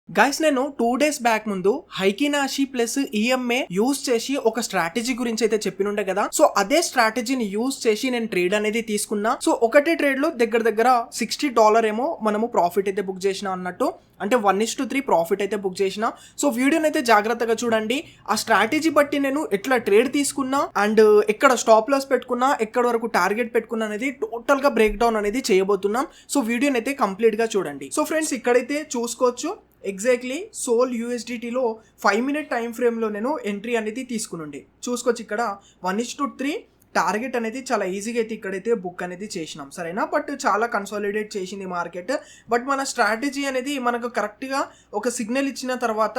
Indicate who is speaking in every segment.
Speaker 1: Guys నేను 2 days back ముందు హైకినాషి plus EMA use చేసి ఒక స్ట్రాటజీ గురించి అయితే చెప్పినుండే కదా. సో అదే స్ట్రాటజీని యూజ్ చేసి నేను ట్రేడ్ అనేది తీసుకున్నా. సో ఒకటే ట్రేడ్ లో దగ్గర $60 ఏమో మనము ప్రాఫిట్ అయితే బుక్ చేసిన అన్నట్టు, అంటే 1:3 ప్రాఫిట్ అయితే బుక్ చేసిన. సో వీడియోని అయితే జాగ్రత్తగా చూడండి. ఆ స్ట్రాటజీ బట్టి నేను ఎట్లా ట్రేడ్ తీసుకున్నా అండ్ ఎక్కడ స్టాప్ లాస్ పెట్టుకున్నా, ఎక్కడ వరకు టార్గెట్ పెట్టుకున్నా అనేది టోటల్ గా బ్రేక్ డౌన్ అనేది చేయబోతున్నాం. సో వీడియోని అయితే కంప్లీట్ గా చూడండి. సో ఫ్రెండ్స్ ఇక్కడైతే చూసుకోవచ్చు ఎగ్జాక్ట్లీ సోల్ యూఎస్డిటీలో 5 minute టైం ఫ్రేమ్లో నేను ఎంట్రీ అనేది తీసుకునుండి. చూసుకోవచ్చు ఇక్కడ 1:3 టార్గెట్ అనేది చాలా ఈజీగా అయితే ఇక్కడైతే బుక్ అనేది చేసినాం, సరేనా. బట్ చాలా కన్సాలిడేట్ చేసింది మార్కెట్. బట్ మన స్ట్రాటజీ అనేది మనకు కరెక్ట్గా ఒక సిగ్నల్ ఇచ్చిన తర్వాత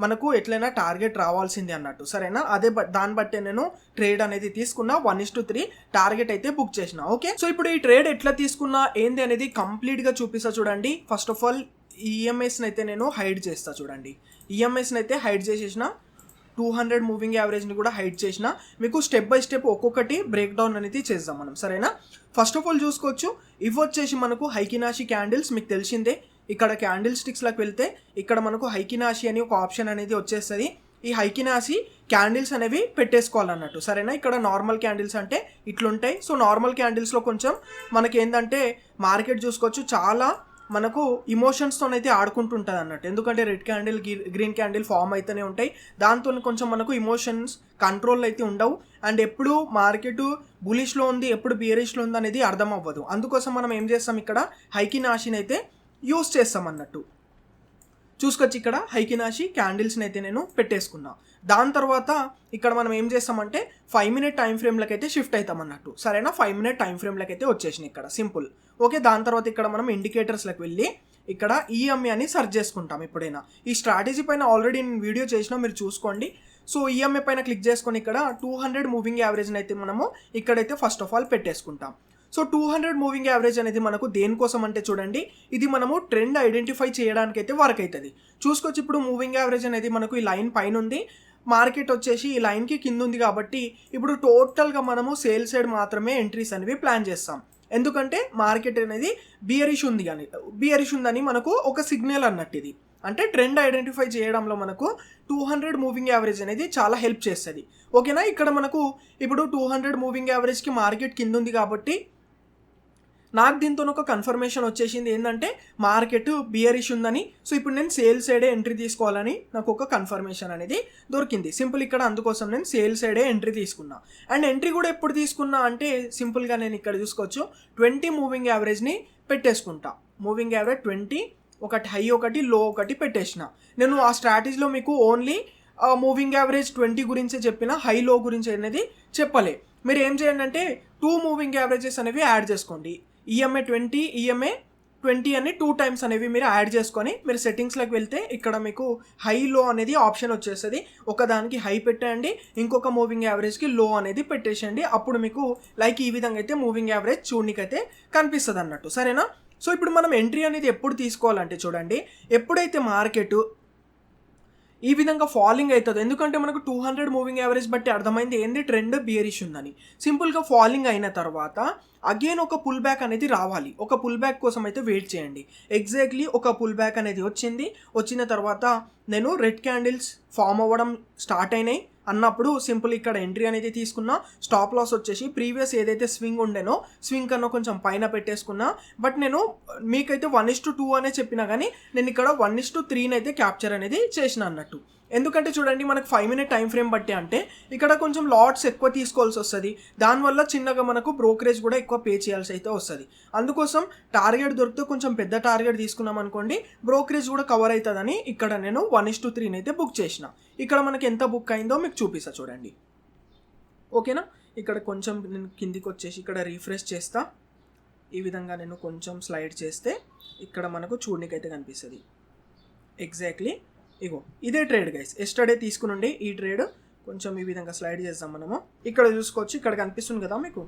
Speaker 1: మనకు ఎట్లయినా టార్గెట్ రావాల్సింది అన్నట్టు, సరేనా. అదే దాన్ని బట్టే నేను ట్రేడ్ అనేది తీసుకున్నా, 1:3 టార్గెట్ అయితే బుక్ చేసిన. ఓకే, సో ఇప్పుడు ఈ ట్రేడ్ ఎట్లా తీసుకున్నా ఏంది అనేది కంప్లీట్గా చూపిస్తా చూడండి. ఫస్ట్ ఆఫ్ ఆల్ ఈఎంఐస్ని అయితే నేను హైడ్ చేస్తా చూడండి. ఈఎంఐస్ని అయితే హైడ్ చేసేసిన, 200 మూవింగ్ యావరేజ్ని కూడా హైడ్ చేసిన. మీకు స్టెప్ బై స్టెప్ ఒక్కొక్కటి బ్రేక్ డౌన్ అనేది చేద్దాం మనం, సరేనా. ఫస్ట్ ఆఫ్ ఆల్ చూసుకోవచ్చు, ఇవి వచ్చేసి మనకు హైకినాషి క్యాండిల్స్. మీకు తెలిసిందే, ఇక్కడ క్యాండిల్ స్టిక్స్లోకి వెళ్తే ఇక్కడ మనకు హైకినాషి అని ఒక ఆప్షన్ అనేది వచ్చేస్తుంది. ఈ హైకినాషి క్యాండిల్స్ అనేవి పెట్టేసుకోవాలన్నట్టు, సరేనా. ఇక్కడ నార్మల్ క్యాండిల్స్ అంటే ఇట్లుంటాయి. సో నార్మల్ క్యాండిల్స్లో కొంచెం మనకి ఏంటంటే మార్కెట్ చూసుకోవచ్చు చాలా మనకు ఇమోషన్స్తోనైతే ఆడుకుంటుంటుంది అన్నట్టు. ఎందుకంటే red candle green candle form అయితేనే ఉంటాయి, దాంతో కొంచెం మనకు ఇమోషన్స్ కంట్రోల్ అయితే ఉండవు. అండ్ ఎప్పుడు మార్కెట్ బులిష్లో ఉంది, ఎప్పుడు బియరిష్లో ఉంది అనేది అర్థం అవ్వదు. అందుకోసం మనం ఏం చేస్తాం, ఇక్కడ హైకినాషిని అయితే యూస్ చేస్తాం అన్నట్టు. చూసుకొచ్చి ఇక్కడ హైకినాషి క్యాండిల్స్ని అయితే నేను పెట్టేసుకున్నా. దాని తర్వాత ఇక్కడ మనం ఏం చేస్తామంటే 5 minute టైం ఫ్రేమ్లకి అయితే షిఫ్ట్ అవుతాం అన్నట్టు, సరేనా. 5 minute టైం ఫ్రేమ్లకి అయితే వచ్చేసినాయి ఇక్కడ, సింపుల్. ఓకే, దాని తర్వాత ఇక్కడ మనం ఇండికేటర్స్లోకి వెళ్ళి ఇక్కడ ఈఎంఏ అని సెర్చ్ చేసుకుంటాం. ఎప్పుడైనా ఈ స్ట్రాటజీ పైన ఆల్రెడీ నేను వీడియో చేసినా, మీరు చూసుకోండి. సో ఈఎంఏ పైన క్లిక్ చేసుకొని ఇక్కడ 200 మూవింగ్ యావరేజ్ని అయితే మనము ఇక్కడైతే ఫస్ట్ ఆఫ్ ఆల్ పెట్టేసుకుంటాం. సో 200 మూవింగ్ యావరేజ్ అనేది మనకు దేనికోసం అంటే చూడండి, ఇది మనము ట్రెండ్ ఐడెంటిఫై చేయడానికి అయితే వర్క్ అవుతుంది. చూసుకోవచ్చు, ఇప్పుడు మూవింగ్ యావరేజ్ అనేది మనకు ఈ లైన్ పైన ఉంది, మార్కెట్ వచ్చేసి ఈ లైన్కి కింద ఉంది. కాబట్టి ఇప్పుడు టోటల్గా మనము సేల్ సైడ్ మాత్రమే ఎంట్రీస్ అనేవి ప్లాన్ చేస్తాం. ఎందుకంటే మార్కెట్ అనేది బియరిష్ ఉందని మనకు ఒక సిగ్నల్ అన్నట్టు. ఇది అంటే ట్రెండ్ ఐడెంటిఫై చేయడంలో మనకు 200 మూవింగ్ యావరేజ్ అనేది చాలా హెల్ప్ చేస్తుంది. ఓకేనా, ఇక్కడ మనకు ఇప్పుడు 200 మూవింగ్ యావరేజ్కి మార్కెట్ కింద ఉంది కాబట్టి నాకు దీంతో ఒక కన్ఫర్మేషన్ వచ్చేసింది ఏంటంటే మార్కెట్ బియరిష్ ఉందని. సో ఇప్పుడు నేను సేల్ సైడే ఎంట్రీ తీసుకోవాలని నాకు ఒక కన్ఫర్మేషన్ అనేది దొరికింది, సింపుల్. ఇక్కడ అందుకోసం నేను సేల్ సైడే ఎంట్రీ తీసుకున్నా. అండ్ ఎంట్రీ కూడా ఎప్పుడు తీసుకున్నా అంటే సింపుల్గా నేను ఇక్కడ చూసుకోవచ్చు 20 మూవింగ్ యావరేజ్ని పెట్టేసుకుంటా. మూవింగ్ యావరేజ్ 20, ఒకటి హై ఒకటి లో ఒకటి పెట్టేసిన. నేను ఆ స్ట్రాటజీలో మీకు ఓన్లీ మూవింగ్ యావరేజ్ 20 గురించే చెప్పిన, హై లో గురించి అనేది చెప్పలే. మీరు ఏం చేయండి అంటే 2 మూవింగ్ యావరేజెస్ అనేవి యాడ్ చేసుకోండి. ఈఎంఏ 20 అని 2 times అనేవి మీరు యాడ్ చేసుకొని మీరు సెట్టింగ్స్లోకి వెళ్తే ఇక్కడ మీకు హై లో అనేది ఆప్షన్ వచ్చేస్తుంది. ఒకదానికి హై పెట్టండి, ఇంకొక మూవింగ్ యావరేజ్కి లో అనేది పెట్టేసేయండి. అప్పుడు మీకు లైక్ ఈ విధంగా అయితే మూవింగ్ యావరేజ్ చూడనికైతే కనిపిస్తుంది అన్నట్టు, సరేనా. సో ఇప్పుడు మనం ఎంట్రీ అనేది ఎప్పుడు తీసుకోవాలంటే చూడండి, ఎప్పుడైతే మార్కెట్ ఈ విధంగా ఫాలింగ్ అవుతుంది. ఎందుకంటే మనకు 200 మూవింగ్ యావరేజ్ బట్టి అర్థమైంది ఏంది, ట్రెండ్ బియరిష్ ఉందని. సింపుల్గా ఫాలింగ్ అయిన తర్వాత అగైన్ ఒక పుల్ బ్యాక్ అనేది రావాలి. ఒక పుల్ బ్యాక్ కోసం అయితే వెయిట్ చేయండి. ఎగ్జాక్ట్లీ ఒక పుల్ బ్యాక్ అనేది వచ్చిన తర్వాత నేను రెడ్ క్యాండిల్స్ ఫామ్ అవ్వడం స్టార్ట్ అయినాయి అన్నప్పుడు సింపుల్ ఇక్కడ ఎంట్రీ అనేది తీసుకున్నా. స్టాప్ లాస్ వచ్చేసి ప్రీవియస్ ఏదైతే స్వింగ్ ఉండేనో స్వింగ్ కన్నా కొంచెం పైన పెట్టేసుకున్నా. బట్ నేను మీకైతే 1:2 అనే చెప్పినా కానీ నేను ఇక్కడ 1:3 అయితే క్యాప్చర్ అనేది చేసిన అన్నట్టు. ఎందుకంటే చూడండి మనకు 5 minute టైం ఫ్రేమ్ బట్టి అంటే ఇక్కడ కొంచెం లాట్స్ ఎక్కువ తీసుకోవాల్సి వస్తుంది. దానివల్ల చిన్నగా మనకు బ్రోకరేజ్ కూడా ఎక్కువ పే చేయాల్సి అయితే వస్తుంది. అందుకోసం టార్గెట్ దొరికితే కొంచెం పెద్ద టార్గెట్ తీసుకున్నాం అనుకోండి, బ్రోకరేజ్ కూడా కవర్ అవుతుందని ఇక్కడ నేను 1:3 అయితే బుక్ చేసిన. ఇక్కడ మనకి ఎంత బుక్ అయిందో మీకు చూపిస్తా చూడండి. ఓకేనా, ఇక్కడ కొంచెం నేను కిందికి వచ్చేసి ఇక్కడ రీఫ్రెష్ చేస్తా. ఈ విధంగా నేను కొంచెం స్లైడ్ చేస్తే ఇక్కడ మనకు చూడనికైతే కనిపిస్తుంది. ఎగ్జాక్ట్లీ ఇగో ఇదే ట్రేడ్ గైస్, ఎస్టర్డే తీసుకుని ఈ ట్రేడ్. కొంచెం ఈ విధంగా స్లైడ్ చేద్దాం మనము. ఇక్కడ చూసుకోవచ్చు, ఇక్కడ కనిపిస్తుంది కదా మీకు,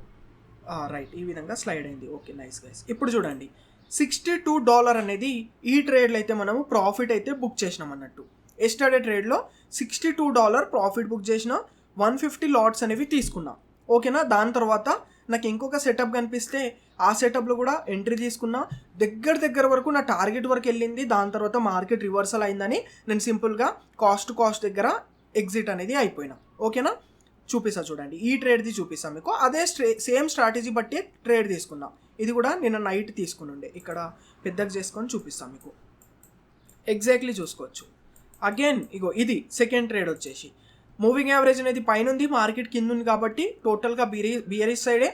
Speaker 1: రైట్, ఈ విధంగా స్లైడ్ అయింది. Okay, nice guys. ఇప్పుడు చూడండి $62 అనేది ఈ ట్రేడ్లో అయితే మనము ప్రాఫిట్ అయితే బుక్ చేసినాం అన్నట్టు. ఎస్టర్డే ట్రేడ్లో $62 ప్రాఫిట్ బుక్ చేసిన, 150 లాట్స్ అనేవి తీసుకున్నాం. ఓకేనా, దాని తర్వాత నాకు ఇంకొక సెటప్ కనిపిస్తే ఆ సెటప్లో కూడా ఎంట్రీ తీసుకున్నా, దగ్గర వరకు నా టార్గెట్ వరకు వెళ్ళింది. దాని తర్వాత మార్కెట్ రివర్సల్ అయిందని నేను సింపుల్గా కాస్ట్ దగ్గర ఎగ్జిట్ అనేది అయిపోయినా. ఓకేనా, చూపిస్తా చూడండి. ఈ ట్రేడ్ది చూపిస్తాను మీకు. అదే సేమ్ స్ట్రాటజీ బట్టి ట్రేడ్ తీసుకున్నా. ఇది కూడా నిన్న నైట్ తీసుకుని ఉండే, ఇక్కడ పెద్దగా చేసుకొని చూపిస్తాను మీకు. ఎగ్జాక్ట్లీ చూసుకోవచ్చు. అగైన్ ఇగో ఇది సెకండ్ ట్రేడ్ వచ్చేసి మూవింగ్ యావరేజ్ అనేది పైన ఉంది, మార్కెట్ కింద ఉంది కాబట్టి టోటల్గా బియరిష్ సైడే.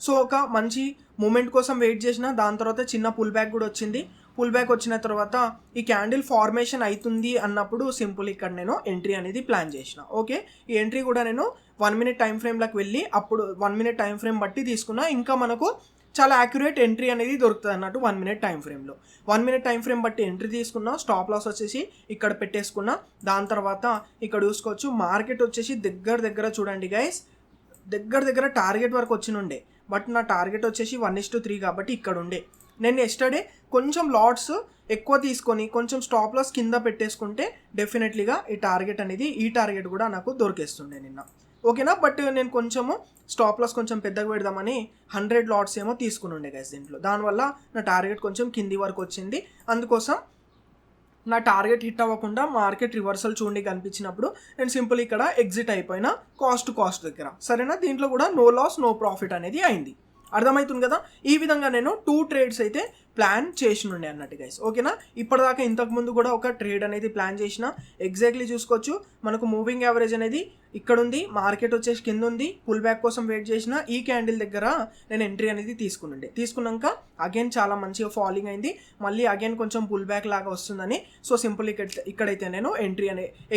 Speaker 1: సో ఒక మంచి మూమెంట్ కోసం వెయిట్ చేసిన, దాని తర్వాత చిన్న పుల్ బ్యాక్ కూడా వచ్చింది. పుల్ బ్యాక్ వచ్చిన తర్వాత ఈ క్యాండిల్ ఫార్మేషన్ అవుతుంది అన్నప్పుడు సింపుల్ ఇక్కడ నేను ఎంట్రీ అనేది ప్లాన్ చేసిన. ఓకే, ఈ ఎంట్రీ కూడా నేను 1 minute టైం ఫ్రేమ్లోకి వెళ్ళి అప్పుడు 1 minute టైం ఫ్రేమ్ బట్టి తీసుకున్నా. ఇంకా మనకు చాలా యాక్యురేట్ ఎంట్రీ అనేది దొరుకుతుంది అన్నట్టు 1 minute టైం ఫ్రేమ్లో. 1 minute టైం ఫ్రేమ్ బట్టి ఎంట్రీ తీసుకున్నా, స్టాప్ లాస్ వచ్చేసి ఇక్కడ పెట్టేసుకున్నా. దాని తర్వాత ఇక్కడ చూసుకోవచ్చు మార్కెట్ వచ్చేసి దగ్గర చూడండి గైస్, దగ్గర టార్గెట్ వరకు వచ్చినుండే. బట్ నా టార్గెట్ వచ్చేసి 1:3 కాబట్టి ఇక్కడ ఉండే. నేను ఎస్టర్డే కొంచెం లాట్స్ ఎక్కువ తీసుకొని కొంచెం స్టాప్ లాస్ కింద పెట్టేసుకుంటే డెఫినెట్లీగా ఈ టార్గెట్ కూడా నాకు దొరికేస్తుండే నిన్న. ఓకేనా, బట్ నేను కొంచెము స్టాప్ లాస్ కొంచెం పెద్దగా పెడదామని 100 లాట్స్ ఏమో తీసుకుని ఉండే గైస్ దీంట్లో. దానివల్ల నా టార్గెట్ కొంచెం కింది వరకు వచ్చింది. అందుకోసం నా టార్గెట్ హిట్ అవ్వకుండా మార్కెట్ రివర్సల్ చూడండి కనిపించినప్పుడు నేను సింపుల్ ఇక్కడ ఎగ్జిట్ అయిపోయినా కాస్ట్ దగ్గర. సరేనా, దీంట్లో కూడా నో లాస్ నో ప్రాఫిట్ అనేది అయింది. అర్థమవుతుంది కదా. ఈ విధంగా నేను 2 ట్రేడ్స్ అయితే ప్లాన్ చేసినుండే అన్నట్టు గైస్. ఓకేనా, ఇప్పటిదాకా ఇంతకుముందు కూడా ఒక ట్రేడ్ అనేది ప్లాన్ చేసిన. ఎగ్జాక్ట్లీ చూసుకోవచ్చు, మనకు మూవింగ్ యావరేజ్ అనేది ఇక్కడ ఉంది, మార్కెట్ వచ్చేసి కింద ఉంది, పుల్ బ్యాక్ కోసం వెయిట్ చేసిన. ఈ క్యాండిల్ దగ్గర నేను ఎంట్రీ అనేది తీసుకున్నాక అగైన్ చాలా మంచిగా ఫాలింగ్ అయింది. మళ్ళీ అగైన్ కొంచెం పుల్ బ్యాక్ లాగా వస్తుందని సో సింపుల్ ఇక్కడైతే నేను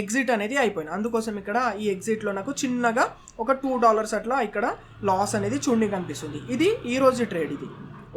Speaker 1: ఎగ్జిట్ అనేది అయిపోయినా. అందుకోసం ఇక్కడ ఈ ఎగ్జిట్లో నాకు చిన్నగా ఒక $2 అట్లా ఇక్కడ లాస్ అనేది చూడండి కనిపిస్తుంది. ఇది ఈరోజు ట్రేడ్ ఇది.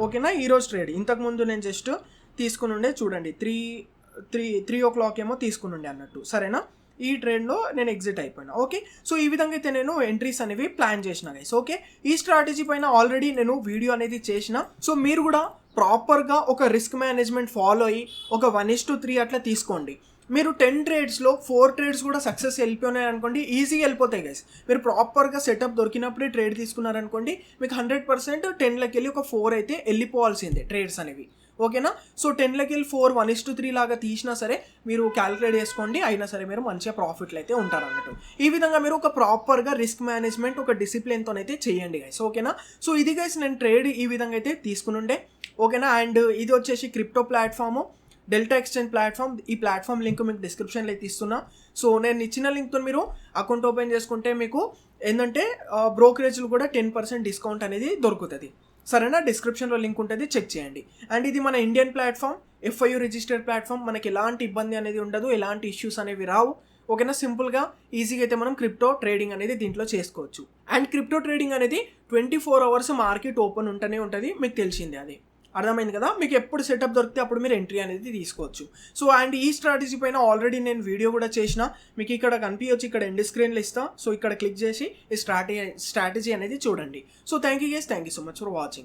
Speaker 1: ఓకేనా, ఈరోజు ట్రేడ్. ఇంతకుముందు నేను జస్ట్ తీసుకుని ఉండే చూడండి 3 o'clock ఏమో తీసుకుని ఉండే అన్నట్టు. సరేనా, ఈ ట్రేడ్లో నేను ఎగ్జిట్ అయిపోయినా. ఓకే, సో ఈ విధంగా అయితే నేను ఎంట్రీస్ అనేవి ప్లాన్ చేసిన గైస్. ఓకే, ఈ స్ట్రాటజీ పైన ఆల్రెడీ నేను వీడియో అనేది చేసిన. సో మీరు కూడా ప్రాపర్గా ఒక రిస్క్ మేనేజ్మెంట్ ఫాలో అయ్యి ఒక 1:3 అట్లా తీసుకోండి. మీరు 10 ట్రేడ్స్లో 4 ట్రేడ్స్ కూడా సక్సెస్ వెళ్ళిపోయినాయి అనుకోండి, ఈజీగా వెళ్ళిపోతాయి గైస్. మీరు ప్రాపర్గా సెటప్ దొరికినప్పుడే ట్రేడ్ తీసుకున్నారనుకోండి, మీకు 100% 10 వెళ్ళి ఒక 4 అయితే వెళ్ళిపోవాల్సిందే ట్రేడ్స్ అనేవి. ఓకేనా, సో 10 వెళ్ళి 4 1:3 లాగా తీసినా సరే మీరు క్యాలిక్యులేట్ చేసుకోండి, అయినా సరే మీరు మంచిగా ప్రాఫిట్లు అయితే ఉంటారు అన్నట్టు. ఈ విధంగా మీరు ఒక ప్రాపర్గా రిస్క్ మేనేజ్మెంట్ ఒక డిసిప్లిన్తో అయితే చేయండి గైస్. ఓకేనా, సో ఇది గైస్ నేను ట్రేడ్ ఈ విధంగా అయితే తీసుకుని ఉండే. ఓకేనా, అండ్ ఇది వచ్చేసి crypto platform delta exchange platform. ఈ ప్లాట్ఫామ్ లింక్ మీకు డిస్క్రిప్షన్లో అయితే ఇస్తున్నా. సో నేను ఇచ్చిన లింక్తో మీరు అకౌంట్ ఓపెన్ చేసుకుంటే మీకు ఏంటంటే బ్రోకరేజ్లు కూడా 10% డిస్కౌంట్ అనేది దొరుకుతుంది. సరేనా, డిస్క్రిప్షన్లో లింక్ ఉంటుంది, చెక్ చేయండి. అండ్ ఇది మన Indian platform, FIU registered platform. మనకి ఎలాంటి ఇబ్బంది అనేది ఉండదు, ఎలాంటి ఇష్యూస్ అనేవి రావు. ఓకేనా, సింపుల్గా ఈజీగా అయితే మనం క్రిప్టో ట్రేడింగ్ అనేది దీంట్లో చేసుకోవచ్చు. అండ్ క్రిప్టో ట్రేడింగ్ అనేది 24 hours మార్కెట్ ఓపెన్ ఉంటూనే ఉంటుంది, మీకు తెలిసిందే అది. అర్థమైంది కదా. మీకు ఎప్పుడు సెటప్ దొరికితే అప్పుడు మీరు ఎంట్రీ అనేది తీసుకోవచ్చు. సో అండ్ ఈ స్ట్రాటజీ పైన ఆల్రెడీ నేను వీడియో కూడా చేసిన, మీకు ఇక్కడ కనిపించవచ్చు, ఇక్కడ ఎండ్ స్క్రీన్లో ఇస్తా. సో ఇక్కడ క్లిక్ చేసి ఈ స్ట్రాటజీ అనేది చూడండి. So thank you guys, thank you so much for watching.